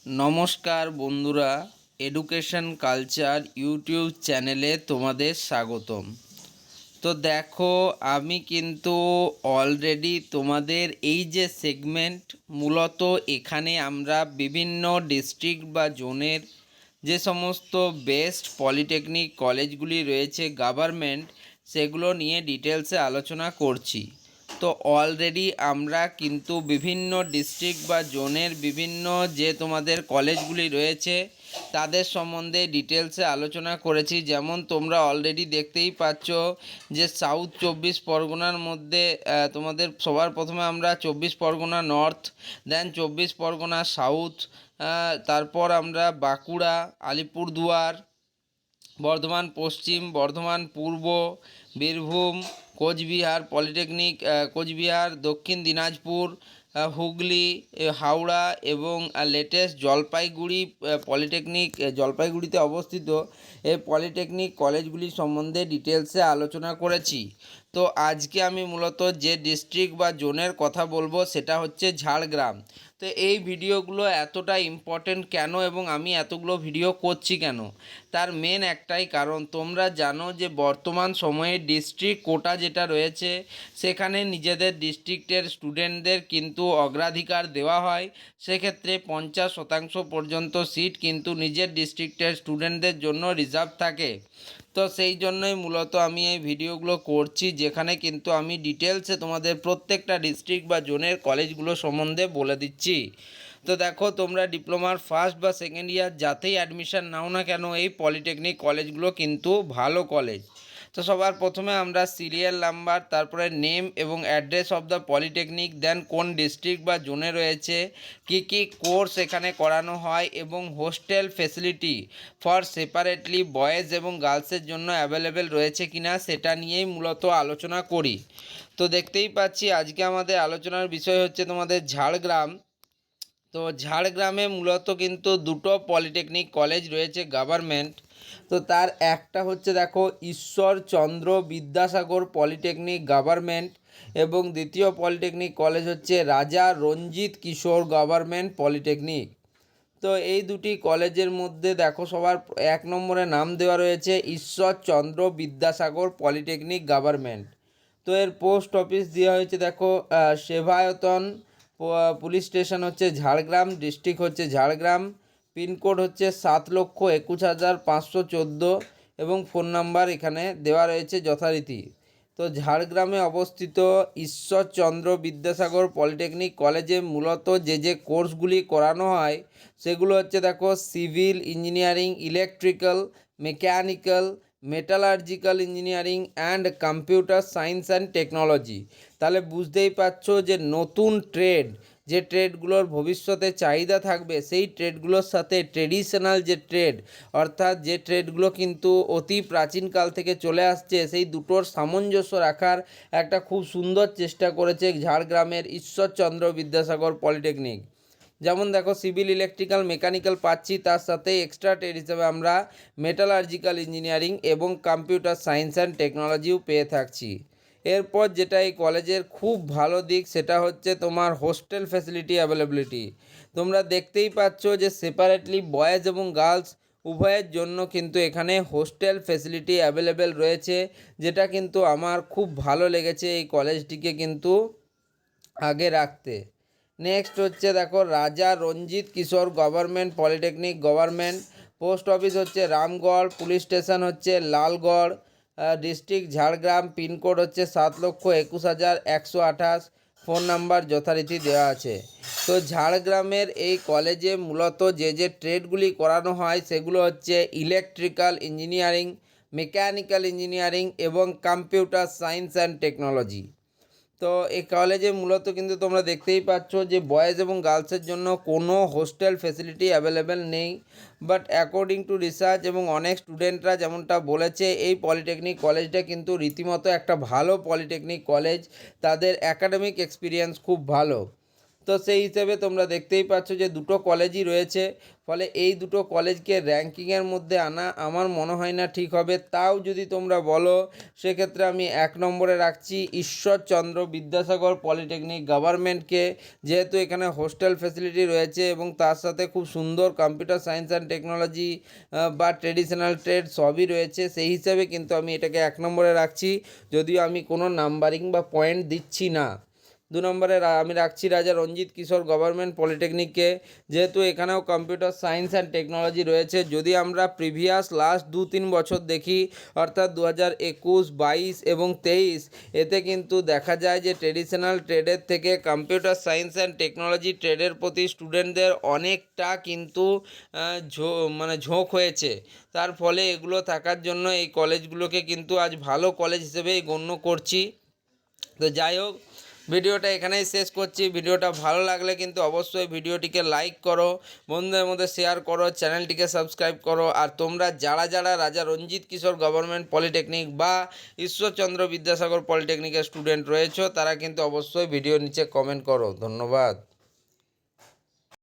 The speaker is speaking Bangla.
নমস্কার বন্ধুরা, এডুকেশন কালচার ইউটিউব চ্যানেলে তোমাদের স্বাগতম। তো দেখো, আমি কিন্তু অলরেডি তোমাদের এই যে সেগমেন্ট, মূলত এখানে আমরা বিভিন্ন ডিস্ট্রিক্ট বা জোনের যে সমস্ত বেস্ট পলিটেকনিক কলেজগুলি রয়েছে গভর্নমেন্ট, সেগুলো নিয়ে ডিটেলসে আলোচনা করছি। তো অলরেডি আমরা কিন্তু বিভিন্ন ডিস্ট্রিক্ট বা জোনের বিভিন্ন যে তোমাদের কলেজগুলি রয়েছে তাদের সম্বন্ধে ডিটেলসে আলোচনা করেছি। যেমন তোমরা অলরেডি দেখতেই পাচ্ছ যে সাউথ 24 পরগনার মধ্যে তোমাদের সবার প্রথমে আমরা 24 পরগনা নর্থ, দেন 24 পরগনা সাউথ, তারপর আমরা বাঁকুড়া, আলিপুরদুয়ার, বর্ধমান পশ্চিম, বর্ধমান পূর্ব, বীরভূম, কোচবিহার পলিটেকনিক, কোচবিহার, দক্ষিণ দিনাজপুর, হুগলি, হাওড়া এবং লেটেস্ট জলপাইগুড়ি পলিটেকনিক, জলপাইগুড়িতে অবস্থিত এই পলিটেকনিক কলেজগুলি সম্বন্ধে ডিটেলসে আলোচনা করেছি। তো আজকে আমি মূলত যে ডিস্ট্রিক্ট বা জোনের কথা বলবো সেটা হচ্ছে ঝাড়গ্রাম। তো এই ভিডিওগুলো এতটা ইম্পর্টেন্ট কেন এবং আমি এতগুলো ভিডিও করছি কেন, তার মেন একটাই কারণ, তোমরা জানো যে বর্তমান সময়ে ডিস্ট্রিক্ট কোটা যেটা রয়েছে সেখানে নিজেদের ডিস্ট্রিক্টের স্টুডেন্টদের কিন্তু অগ্রাধিকার দেওয়া হয়। সেক্ষেত্রে 50% পর্যন্ত সিট কিন্তু নিজের ডিস্ট্রিক্টের স্টুডেন্টদের জন্য রিজার্ভ থাকে। তো সেই জন্যই মূলত আমি এই ভিডিওগুলো করছি, যেখানে কিন্তু আমি ডিটেলসে তোমাদের প্রত্যেকটা ডিস্ট্রিক্ট বা জোনের কলেজগুলো সম্বন্ধে বলে দিচ্ছি। তো দেখো, তোমরা ডিপ্লোমার ফার্স্ট বা সেকেন্ড ইয়ার যাতেই অ্যাডমিশান নাও না কেন, এই পলিটেকনিক কলেজগুলো কিন্তু ভালো কলেজ। তো সবার প্রথমে আমরা সিরিয়াল নাম্বার, তারপরে নেম এবং অ্যাড্রেস অফ দ্য পলিটেকনিক, দেন কোন ডিস্ট্রিক্ট বা জোনে রয়েছে, কী কোর্স এখানে করানো হয় এবং hostel facility for separately boys এবং গার্লসের জন্য অ্যাভেলেবেল রয়েছে কিনা সেটা নিয়েই মূলত আলোচনা করি। তো দেখতেই পাচ্ছি আজকে আমাদের আলোচনার বিষয় হচ্ছে তোমাদের ঝাড়গ্রাম। তো ঝাড়গ্রামে মূলত কিন্তু দুটো পলিটেকনিক কলেজ রয়েছে গভর্নমেন্ট। তো তার একটা হচ্ছে দেখো ঈশ্বরচন্দ্র বিদ্যাসাগর পলিটেকনিক গভর্নমেন্ট, এবং দ্বিতীয় পলিটেকনিক কলেজ হচ্ছে রাজা রঞ্জিত কিশোর গভর্নমেন্ট পলিটেকনিক। তো এই দুটি কলেজের মধ্যে দেখো সবার এক নম্বরে নাম দেওয়া রয়েছে ঈশ্বরচন্দ্র বিদ্যাসাগর পলিটেকনিক গভর্নমেন্ট। তো এর পোস্ট অফিস দেওয়া হয়েছে দেখো সেবায়তন, পুলিশ স্টেশন হচ্ছে ঝাড়গ্রাম, ডিস্ট্রিক্ট হচ্ছে ঝাড়গ্রাম, পিনকোড হচ্ছে 7,21,514 এবং ফোন নাম্বার এখানে দেওয়া রয়েছে যথারীতি। তো ঝাড়গ্রামে অবস্থিত ঈশ্বরচন্দ্র বিদ্যাসাগর পলিটেকনিক কলেজে মূলত যে কোর্সগুলি করানো হয় সেগুলো হচ্ছে দেখো civil engineering, electrical, mechanical, metallurgical engineering and computer science and technology. তাহলে বুঝতেই পারছো যে নতুন ট্রেড, যে ট্রেডগুলোর ভবিষ্যতে চাহিদা থাকবে, সেই ট্রেডগুলোর সাথে ট্রেডিশনাল যে ট্রেড, অর্থাৎ যে ট্রেডগুলো কিন্তু অতি প্রাচীনকাল থেকে চলে আসছে, সেই দুটোর সামঞ্জস্য রাখার একটা খুব সুন্দর চেষ্টা করেছে ঝাড়গ্রামের ঈশ্বরচন্দ্র বিদ্যাসাগর পলিটেকনিক। যেমন দেখো সিভিল, ইলেকট্রিক্যাল, মেকানিক্যাল পাচ্ছি, তার সাথে এক্সট্রা ট্রেড হিসেবে আমরা মেটালার্জিক্যাল ইঞ্জিনিয়ারিং এবং কম্পিউটার সায়েন্স অ্যান্ড টেকনোলজিও পেয়ে থাকছি। এরপর যেটা এই কলেজের খুব ভালো দিক সেটা হচ্ছে তোমার হোস্টেল ফ্যাসিলিটি অ্যাভেলেবিলিটি। তোমরা দেখতেই পাচ্ছ যে সেপারেটলি বয়েজ এবং গার্লস উভয়ের জন্য কিন্তু এখানে হোস্টেল ফ্যাসিলিটি অ্যাভেলেবেল রয়েছে, যেটা কিন্তু আমার খুব ভালো লেগেছে এই কলেজটিকে কিন্তু আগে রাখতে। নেক্সট হচ্ছে দেখো Raja Ranjit Kishore government polytechnic government, post office হচ্ছে রামগড়, পুলিশ স্টেশন হচ্ছে লালগড়, ডিস্ট্রিক্ট ঝাড়গ্রাম, পিনকোড হচ্ছে 7,21,128, ফোন নাম্বার যথারীতি দেওয়া আছে। তো ঝাড়গ্রামের এই কলেজে মূলত যে ট্রেডগুলি করানো হয় সেগুলো হচ্ছে ইলেকট্রিক্যাল ইঞ্জিনিয়ারিং, মেকানিক্যাল ইঞ্জিনিয়ারিং এবং কম্পিউটার সায়েন্স অ্যান্ড টেকনোলজি। তো এই কলেজে মূলত কিন্তু তোমরা দেখতেই পাচ্ছ যে বয়েজ এবং গার্লসের জন্য কোনো হোস্টেল ফেসিলিটি অ্যাভেলেবেল নেই, বাট অ্যাকর্ডিং টু রিসার্চ এবং অনেক স্টুডেন্টরা যেমনটা বলেছে, এই পলিটেকনিক কলেজটা কিন্তু রীতিমতো একটা ভালো পলিটেকনিক কলেজ, তাদের অ্যাকাডেমিক এক্সপিরিয়েন্স খুব ভালো। তো সেই হিসেবে তোমরা দেখতেই পাচ্ছ যে দুটো কলেজই রয়েছে, ফলে এই দুটো কলেজকে র্যাঙ্কিংয়ের মধ্যে আনা আমার মনে হয় না ঠিক হবে। তাও যদি তোমরা বলো সেক্ষেত্রে আমি 1 নম্বরে রাখছি ঈশ্বরচন্দ্র বিদ্যাসাগর পলিটেকনিক গভর্নমেন্টকে, যেহেতু এখানে হোস্টেল ফেসিলিটি রয়েছে এবং তার সাথে খুব সুন্দর কম্পিউটার সায়েন্স অ্যান্ড টেকনোলজি বা ট্রেডিশনাল ট্রেড সবই রয়েছে, সেই হিসাবে কিন্তু আমি এটাকে 1 নম্বরে রাখছি, যদিও আমি কোনো নাম্বারিং বা পয়েন্ট দিচ্ছি না। 2 নম্বরে আমি রাখছি রাজা রঞ্জিত কিশোর গভর্নমেন্ট পলিটেকনিককে, যেহেতু এখানেও কম্পিউটার সায়েন্স অ্যান্ড টেকনোলজি রয়েছে। যদি আমরা প্রিভিয়াস লাস্ট 2-3 বছর দেখি, অর্থাৎ 2021, 22 এবং 23, এতে কিন্তু দেখা যায় যে ট্রেডিশনাল ট্রেডের থেকে কম্পিউটার সায়েন্স অ্যান্ড টেকনোলজি ট্রেডের প্রতি স্টুডেন্টদের অনেকটা কিন্তু ঝোঁক হয়েছে। তার ফলে এগুলো থাকার জন্য এই কলেজগুলোকে কিন্তু আজ ভালো কলেজ হিসেবেই গণ্য করছি। তো যাই হোক, ভিডিওটা এখানেই শেষ করছি। ভিডিওটা ভালো লাগলে কিন্তু অবশ্যই ভিডিওটিকে লাইক করো, বন্ধুদের মধ্যে শেয়ার করো, চ্যানেলটিকে সাবস্ক্রাইব করো। আর তোমরা যারা যারা রাজা রঞ্জিত কিশোর গভর্নমেন্ট পলিটেকনিক বা ঈশ্বরচন্দ্র বিদ্যাসাগর পলিটেকনিকের স্টুডেন্ট রয়েছো, তারা কিন্তু অবশ্যই ভিডিওর নিচে কমেন্ট করো। ধন্যবাদ।